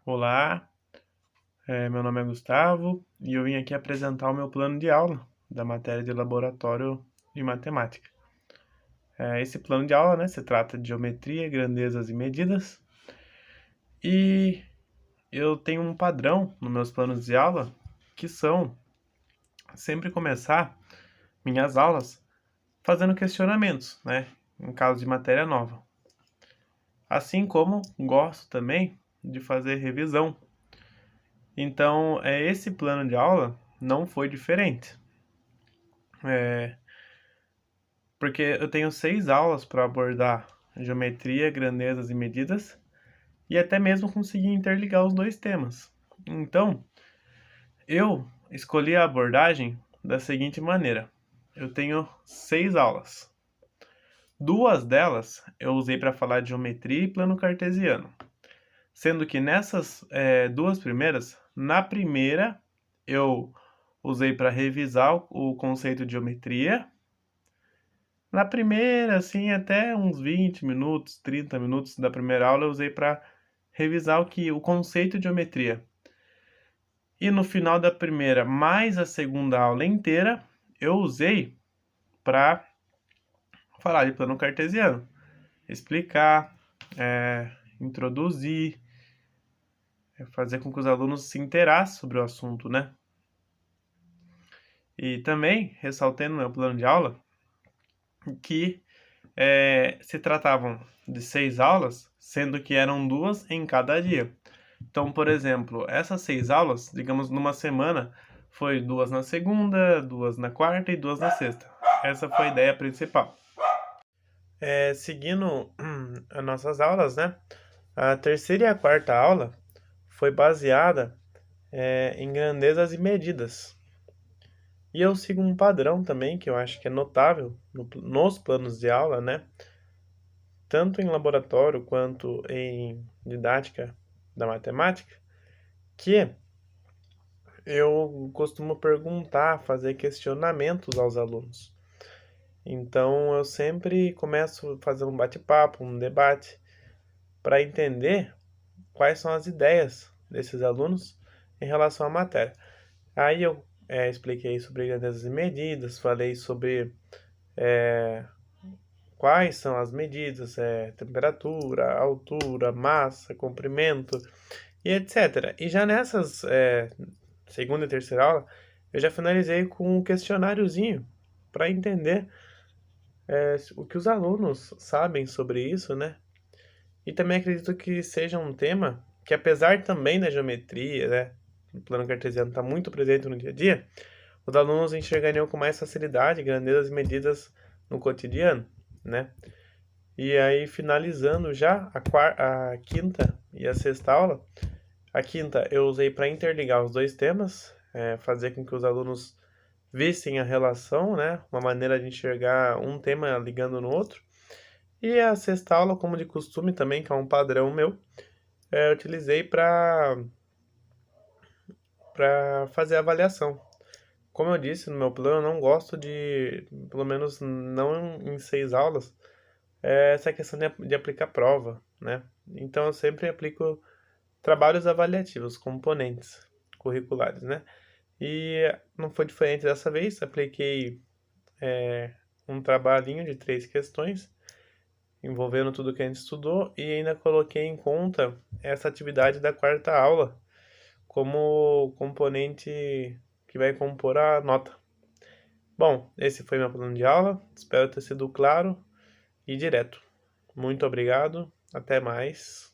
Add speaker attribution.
Speaker 1: Olá, meu nome é Gustavo e eu vim aqui apresentar o meu plano de aula da matéria de laboratório de matemática. Esse plano de aula, né, se trata de geometria, grandezas e medidas, e eu tenho um padrão nos meus planos de aula que são sempre começar minhas aulas fazendo questionamentos, né, em caso de matéria nova. Assim como gosto também de fazer revisão. Então, esse plano de aula não foi diferente. Porque eu tenho 6 aulas para abordar geometria, grandezas e medidas, e até mesmo conseguir interligar os dois temas. Então, eu escolhi a abordagem da seguinte maneira: eu tenho 6 aulas. 2 delas eu usei para falar de geometria e plano cartesiano, sendo que nessas 2 primeiras, na primeira eu usei para revisar o conceito de geometria. Na primeira, assim, até uns 20 minutos, 30 minutos da primeira aula eu usei para revisar o conceito de geometria. E no final da primeira, mais a segunda aula inteira, eu usei para falar de plano cartesiano, explicar, introduzir, fazer com que os alunos se interassem sobre o assunto, né? E também ressaltei no meu plano de aula que se tratavam de 6 aulas, sendo que eram 2 em cada dia. Então, por exemplo, essas 6 aulas, digamos, numa semana, foi 2 na segunda, 2 na quarta e 2 na sexta. Essa foi a ideia principal. Seguindo as nossas aulas, né? A terceira e a quarta aula foi baseada em grandezas e medidas. E eu sigo um padrão também, que eu acho que é notável nos planos de aula, né? Tanto em laboratório quanto em didática da matemática, que eu costumo perguntar, fazer questionamentos aos alunos. Então eu sempre começo fazendo um bate-papo, um debate, para entender quais são as ideias desses alunos em relação à matéria. Aí eu expliquei sobre grandezas e medidas, falei sobre quais são as medidas, temperatura, altura, massa, comprimento e etc. E já nessas segunda e terceira aula, eu já finalizei com um questionáriozinho para entender o que os alunos sabem sobre isso, né? E também acredito que seja um tema que, apesar também da geometria, né, o plano cartesiano está muito presente no dia a dia, os alunos enxergariam com mais facilidade grandezas e medidas no cotidiano, né? E aí, finalizando já a quinta e a sexta aula, a quinta eu usei para interligar os dois temas, fazer com que os alunos vissem a relação, né? Uma maneira de enxergar um tema ligando no outro. E a sexta aula, como de costume também, que é um padrão meu, eu utilizei para fazer a avaliação. Como eu disse no meu plano, eu não gosto de, pelo menos não em 6 aulas, essa questão de aplicar prova, né? Então eu sempre aplico trabalhos avaliativos, componentes curriculares, né? E não foi diferente dessa vez, apliquei um trabalhinho de 3 questões, envolvendo tudo que a gente estudou, e ainda coloquei em conta essa atividade da quarta aula como componente que vai compor a nota. Bom, esse foi meu plano de aula, espero ter sido claro e direto. Muito obrigado, até mais.